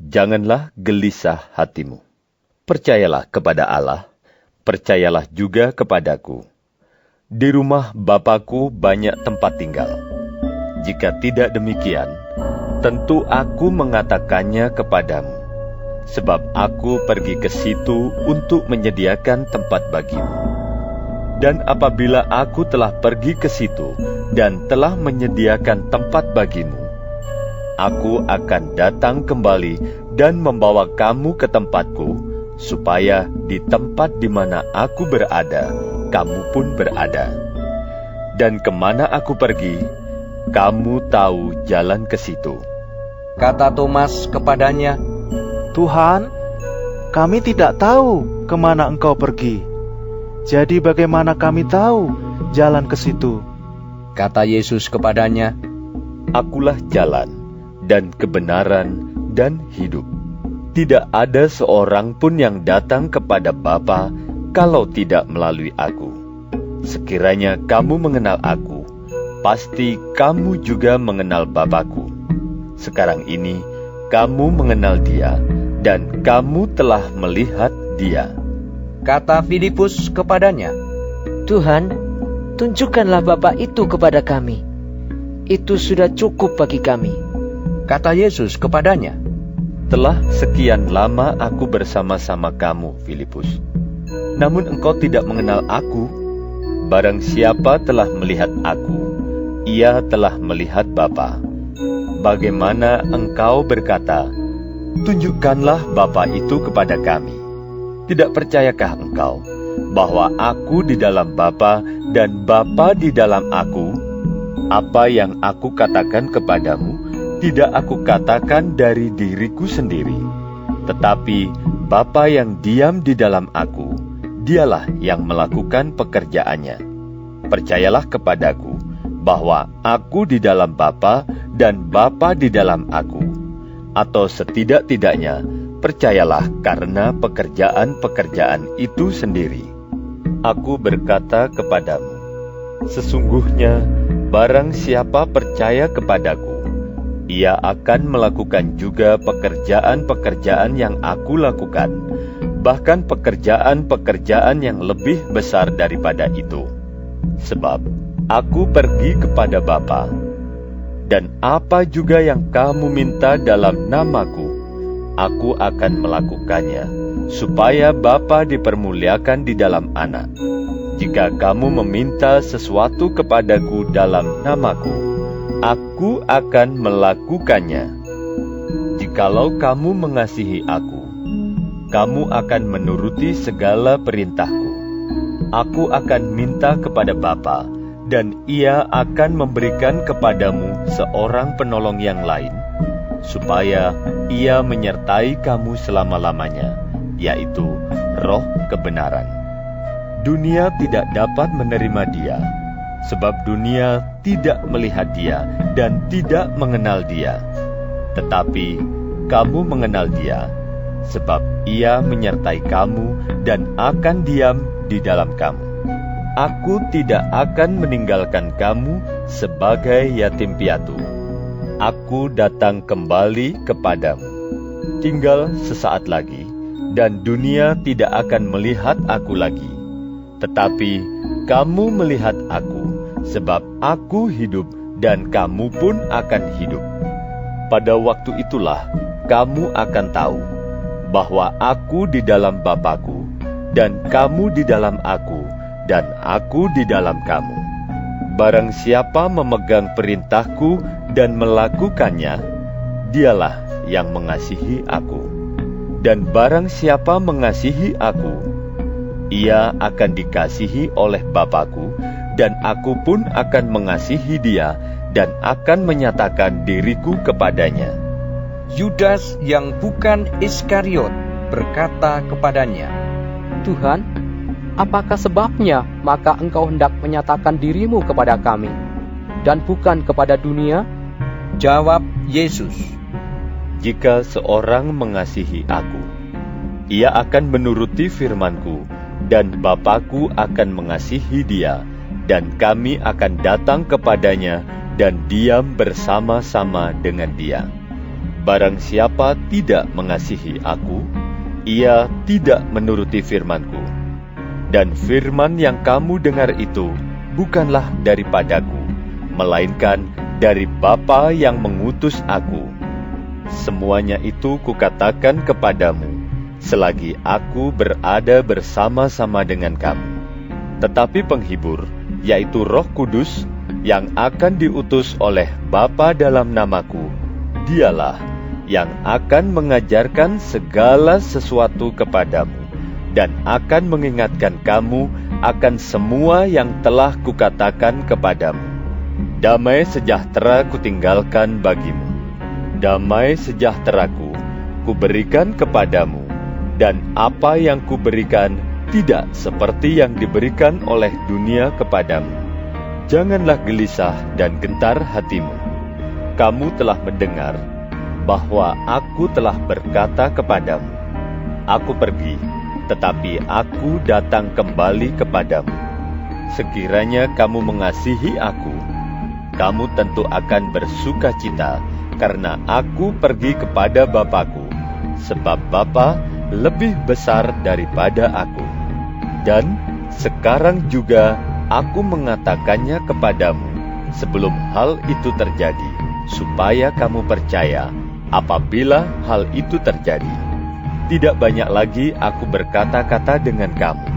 Janganlah gelisah hatimu. Percayalah kepada Allah, percayalah juga kepadaku. Di rumah Bapa-Ku banyak tempat tinggal. Jika tidak demikian, tentu aku mengatakannya kepadamu, sebab aku pergi ke situ untuk menyediakan tempat bagimu. Dan apabila aku telah pergi ke situ dan telah menyediakan tempat bagimu, aku akan datang kembali dan membawa kamu ke tempatku, supaya di tempat di mana aku berada, kamu pun berada. Dan kemana aku pergi, kamu tahu jalan ke situ. Kata Thomas kepadanya, Tuhan, kami tidak tahu kemana Engkau pergi. Jadi bagaimana kami tahu jalan ke situ? Kata Yesus kepadanya, Akulah jalan dan kebenaran dan hidup. Tidak ada seorang pun yang datang kepada Bapa kalau tidak melalui aku. Sekiranya kamu mengenal aku, pasti kamu juga mengenal Bapa-Ku. Sekarang ini kamu mengenal Dia, dan kamu telah melihat Dia. Kata Filipus kepadanya, Tuhan, tunjukkanlah Bapa itu kepada kami. Itu sudah cukup bagi kami. Kata Yesus kepadanya, Telah sekian lama aku bersama-sama kamu, Filipus. Namun engkau tidak mengenal aku. Barang siapa telah melihat aku, ia telah melihat Bapa. Bagaimana engkau berkata, tunjukkanlah Bapa itu kepada kami? Tidak percayakah engkau bahwa aku di dalam Bapa dan Bapa di dalam aku? Apa yang aku katakan kepadamu, tidak aku katakan dari diriku sendiri, tetapi Bapa yang diam di dalam aku, Dialah yang melakukan pekerjaannya. Percayalah kepadaku bahwa aku di dalam Bapa dan Bapa di dalam aku, atau setidak-tidaknya percayalah karena pekerjaan-pekerjaan itu sendiri. Aku berkata kepadamu, sesungguhnya barang siapa percaya kepadaku, ia akan melakukan juga pekerjaan-pekerjaan yang aku lakukan, bahkan pekerjaan-pekerjaan yang lebih besar daripada itu. Sebab aku pergi kepada Bapa, dan apa juga yang kamu minta dalam namaku, aku akan melakukannya, supaya Bapa dipermuliakan di dalam Anak. Jika kamu meminta sesuatu kepadaku dalam namaku, aku akan melakukannya. Jikalau kamu mengasihi aku, kamu akan menuruti segala perintahku. Aku akan minta kepada Bapa, dan Ia akan memberikan kepadamu seorang penolong yang lain, supaya Ia menyertai kamu selama-lamanya, yaitu Roh kebenaran. Dunia tidak dapat menerima Dia, sebab dunia tidak melihat Dia dan tidak mengenal Dia. Tetapi kamu mengenal Dia, sebab Ia menyertai kamu dan akan diam di dalam kamu. Aku tidak akan meninggalkan kamu sebagai yatim piatu. Aku datang kembali kepadamu. Tinggal sesaat lagi, dan dunia tidak akan melihat aku lagi. Tetapi kamu melihat aku, sebab aku hidup dan kamu pun akan hidup. Pada waktu itulah kamu akan tahu bahwa aku di dalam Bapa-Ku, dan kamu di dalam aku, dan aku di dalam kamu. Barang siapa memegang perintahku dan melakukannya, dialah yang mengasihi aku. Dan barang siapa mengasihi aku, ia akan dikasihi oleh Bapa-Ku, dan aku pun akan mengasihi dia, dan akan menyatakan diriku kepadanya. Yudas yang bukan Iskariot berkata kepadanya, Tuhan, apakah sebabnya maka Engkau hendak menyatakan dirimu kepada kami, dan bukan kepada dunia? Jawab Yesus, Jika seorang mengasihi aku, ia akan menuruti firman-Ku, dan Bapa-Ku akan mengasihi dia, dan kami akan datang kepadanya dan diam bersama-sama dengan dia. Barang siapa tidak mengasihi aku, ia tidak menuruti firman-Ku. Dan firman yang kamu dengar itu bukanlah daripadaku, melainkan dari Bapa yang mengutus aku. Semuanya itu kukatakan kepadamu, selagi aku berada bersama-sama dengan kamu. Tetapi penghibur, yaitu Roh Kudus, yang akan diutus oleh Bapa dalam namaku, Dialah yang akan mengajarkan segala sesuatu kepadamu, dan akan mengingatkan kamu akan semua yang telah kukatakan kepadamu. Damai sejahtera kutinggalkan bagimu. Damai sejahteraku kuberikan kepadamu, dan apa yang kuberikan tidak seperti yang diberikan oleh dunia kepadamu. Janganlah gelisah dan gentar hatimu. Kamu telah mendengar bahwa aku telah berkata kepadamu, aku pergi, tetapi aku datang kembali kepadamu. Sekiranya kamu mengasihi aku, kamu tentu akan bersukacita, karena aku pergi kepada Bapa-Ku, sebab Bapa lebih besar daripada aku. Dan sekarang juga aku mengatakannya kepadamu sebelum hal itu terjadi, supaya kamu percaya apabila hal itu terjadi. Tidak banyak lagi aku berkata-kata dengan kamu,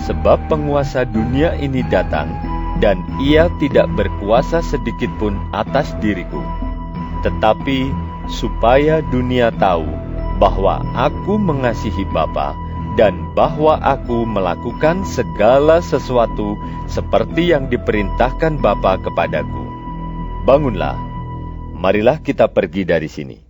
sebab penguasa dunia ini datang, dan ia tidak berkuasa sedikit pun atas diriku. Tetapi supaya dunia tahu bahwa aku mengasihi Bapa, dan bahwa aku melakukan segala sesuatu seperti yang diperintahkan Bapa kepadaku. Bangunlah, marilah kita pergi dari sini.